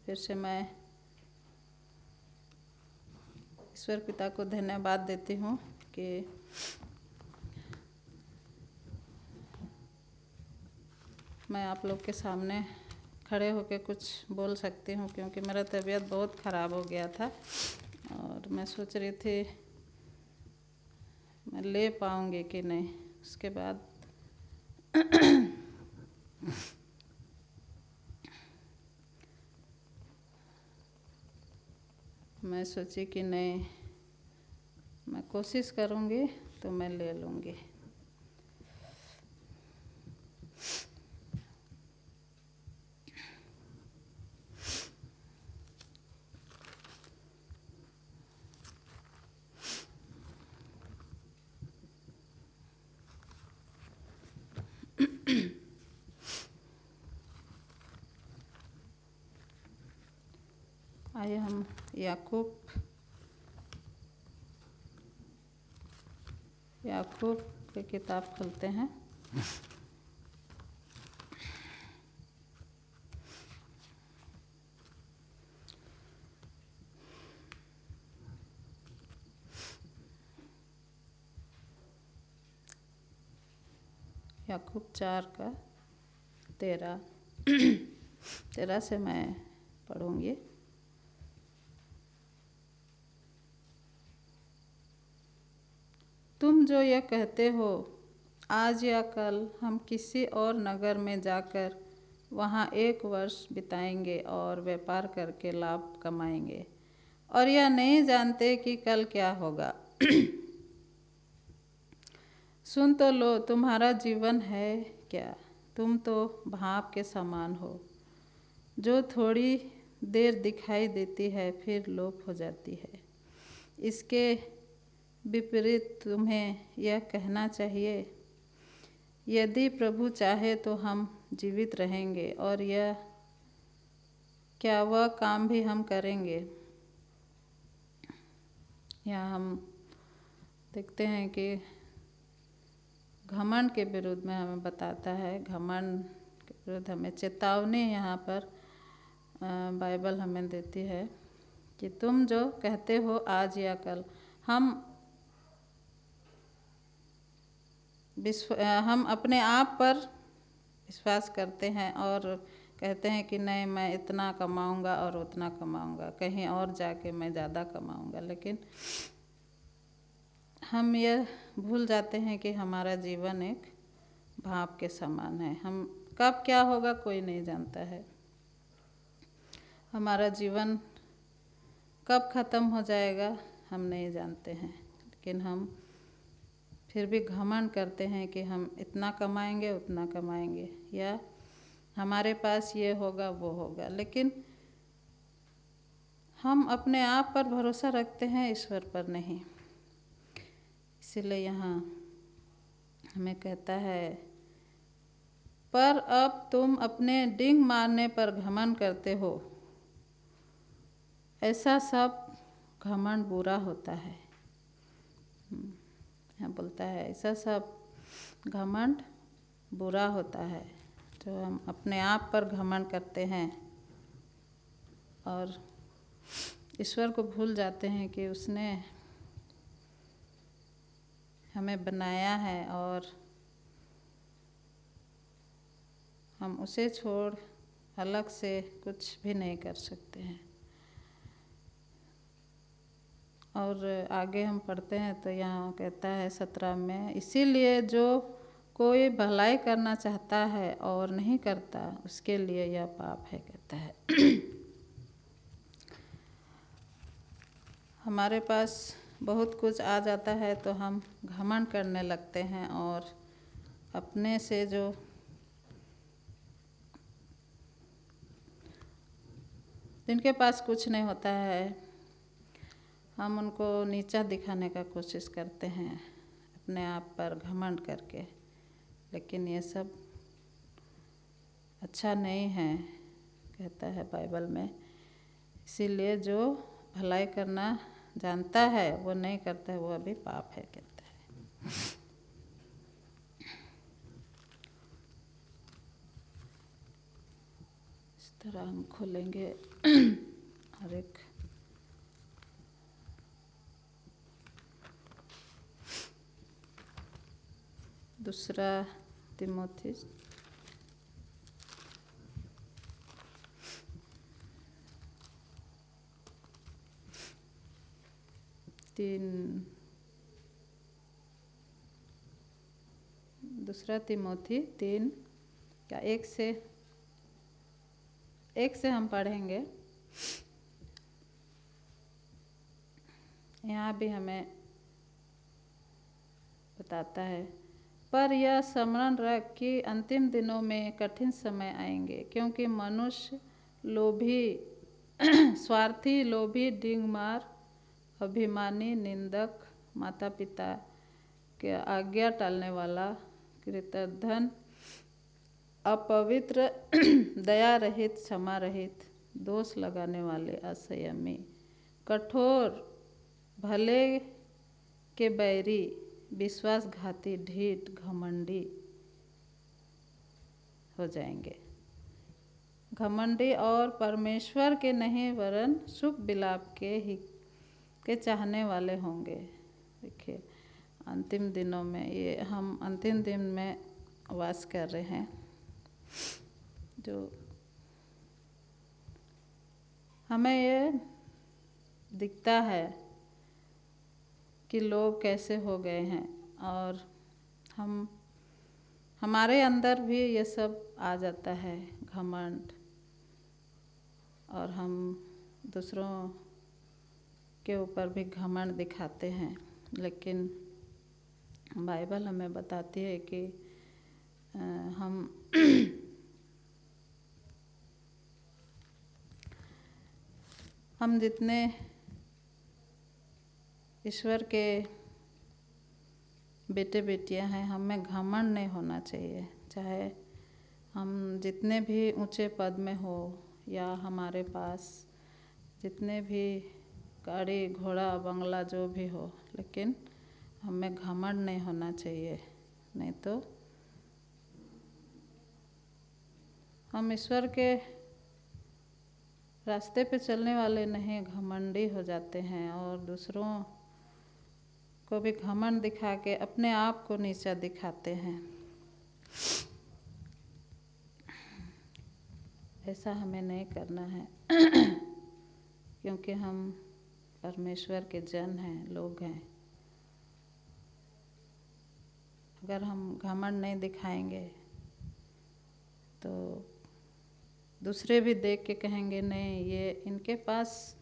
फिर से मैं ईश्वर पिता को धन्यवाद देती हूँ कि मैं आप लोग के सामने खड़े होकर कुछ बोल सकती हूँ, क्योंकि मेरा तबीयत बहुत ख़राब हो गया था और मैं सोच रही थी मैं ले पाऊँगी कि नहीं। उसके बाद मैं सोची कि नहीं, मैं कोशिश करूँगी तो मैं ले लूँगी। आइए हम याकूब की किताब खोलते हैं। याकूब 4:13 से मैं पढ़ूँगी। तुम जो यह कहते हो आज या कल हम किसी और नगर में जाकर वहाँ 1 वर्ष बिताएंगे और व्यापार करके लाभ कमाएंगे, और यह नहीं जानते कि कल क्या होगा। सुन तो लो, तुम्हारा जीवन है क्या? तुम तो भाप के समान हो, जो थोड़ी देर दिखाई देती है फिर लोप हो जाती है। इसके विपरीत तुम्हें यह कहना चाहिए, यदि प्रभु चाहे तो हम जीवित रहेंगे, और यह क्या वह काम भी हम करेंगे। यहाँ हम देखते हैं कि घमंड के विरुद्ध में हमें बताता है, घमंड के विरुद्ध हमें चेतावनी यहाँ पर बाइबल हमें देती है कि तुम जो कहते हो आज या कल, हम अपने आप पर विश्वास करते हैं और कहते हैं कि नहीं, मैं इतना कमाऊंगा और उतना कमाऊंगा, कहीं और जाके मैं ज़्यादा कमाऊंगा। लेकिन हम यह भूल जाते हैं कि हमारा जीवन एक भाप के समान है। हम कब क्या होगा कोई नहीं जानता है। हमारा जीवन कब ख़त्म हो जाएगा हम नहीं जानते हैं। लेकिन हम फिर भी घमंड करते हैं कि हम इतना कमाएंगे उतना कमाएंगे, या हमारे पास ये होगा वो होगा। लेकिन हम अपने आप पर भरोसा रखते हैं, ईश्वर पर नहीं। इसीलिए यहाँ हमें कहता है, पर अब तुम अपने डींग मारने पर घमंड करते हो। ऐसा सब घमंड बुरा होता है। यहाँ बोलता है ऐसा सब घमंड बुरा होता है, जो हम अपने आप पर घमंड करते हैं और ईश्वर को भूल जाते हैं कि उसने हमें बनाया है और हम उसे छोड़ अलग से कुछ भी नहीं कर सकते हैं। और आगे हम पढ़ते हैं तो यहाँ कहता है 17 में, इसीलिए जो कोई भलाई करना चाहता है और नहीं करता, उसके लिए यह पाप है, कहता है। हमारे पास बहुत कुछ आ जाता है तो हम घमंड करने लगते हैं और अपने से जो जिनके पास कुछ नहीं होता है, हम उनको नीचा दिखाने का कोशिश करते हैं अपने आप पर घमंड करके। लेकिन ये सब अच्छा नहीं है, कहता है बाइबल में। इसीलिए जो भलाई करना जानता है वो नहीं करता है, वो अभी पाप है, कहता है। तरह हम खोलेंगे हर एक दूसरा तिमोथी 3 दूसरा तिमोथी 3 का 1 से हम पढ़ेंगे। यहाँ भी हमें बताता है, पर यह स्मरण रख कि अंतिम दिनों में कठिन समय आएंगे, क्योंकि मनुष्य लोभी स्वार्थी, लोभी, डींगमार, अभिमानी, निंदक, माता पिता के आज्ञा टालने वाला, कृतघ्न, अपवित्र, दया रहित, क्षमा रहित, दोष लगाने वाले, असंयमी, कठोर, भले के बैरी, विश्वासघाती, ढीठ, घमंडी हो जाएंगे। घमंडी और परमेश्वर के नहीं वरन सुख विलाप के चाहने वाले होंगे। देखिए, अंतिम दिनों में, ये हम अंतिम दिन में वास कर रहे हैं, जो हमें ये दिखता है कि लोग कैसे हो गए हैं, और हमारे अंदर भी ये सब आ जाता है, घमंड, और हम दूसरों के ऊपर भी घमंड दिखाते हैं। लेकिन बाइबल हमें बताती है कि हम जितने ईश्वर के बेटे बेटियां हैं, हमें घमंड नहीं होना चाहिए। चाहे हम जितने भी ऊंचे पद में हो, या हमारे पास जितने भी गाड़ी घोड़ा बंगला जो भी हो, लेकिन हमें घमंड नहीं होना चाहिए। नहीं तो हम ईश्वर के रास्ते पे चलने वाले नहीं, घमंडी हो जाते हैं, और दूसरों को भी घमंड दिखा के अपने आप को नीचा दिखाते हैं। ऐसा हमें नहीं करना है क्योंकि हम परमेश्वर के जन हैं, लोग हैं। अगर हम घमंड नहीं दिखाएंगे तो दूसरे भी देख के कहेंगे, नहीं, ये इनके पास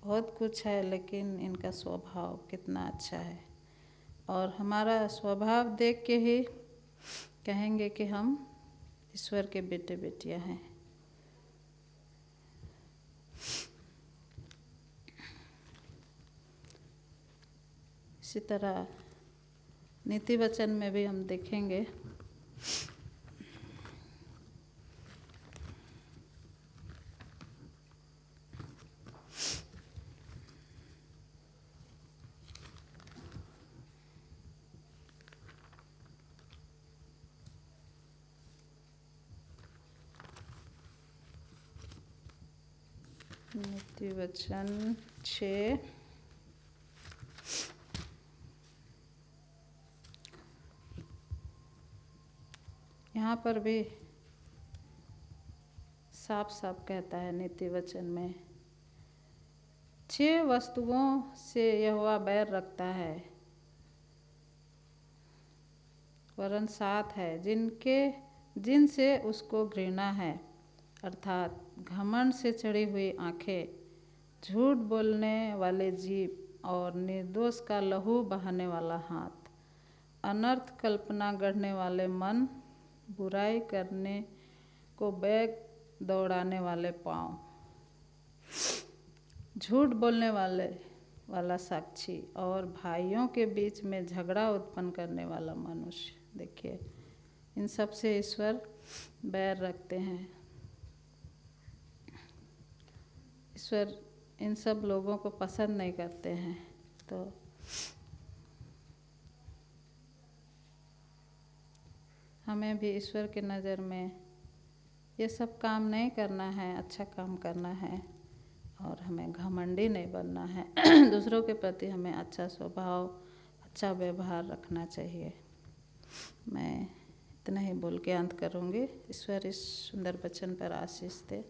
बहुत कुछ है, लेकिन इनका स्वभाव कितना अच्छा है। और हमारा स्वभाव देख के ही कहेंगे कि हम ईश्वर के बेटे बेटियां हैं। इसी तरह नीति वचन में भी हम देखेंगे, नीति वचन 6 यहाँ पर भी साफ साफ कहता है नीति वचन में, 6 वस्तुओं से यहोवा बैर रखता है, वरन 7 है जिनसे उसको घृणा है, अर्थात घमंड से चढ़ी हुई आंखें, झूठ बोलने वाले जीभ, और निर्दोष का लहू बहाने वाला हाथ, अनर्थ कल्पना गढ़ने वाले मन, बुराई करने को बैग दौड़ाने वाले पाँव, झूठ बोलने वाला साक्षी, और भाइयों के बीच में झगड़ा उत्पन्न करने वाला मनुष्य। देखिए, इन सब से ईश्वर बैर रखते हैं। ईश्वर इन सब लोगों को पसंद नहीं करते हैं। तो हमें भी ईश्वर के नज़र में ये सब काम नहीं करना है, अच्छा काम करना है और हमें घमंडी नहीं बनना है। दूसरों के प्रति हमें अच्छा स्वभाव, अच्छा व्यवहार रखना चाहिए। मैं इतना ही बोल के अंत करूँगी। ईश्वर इस सुंदर वचन पर आशीष दे।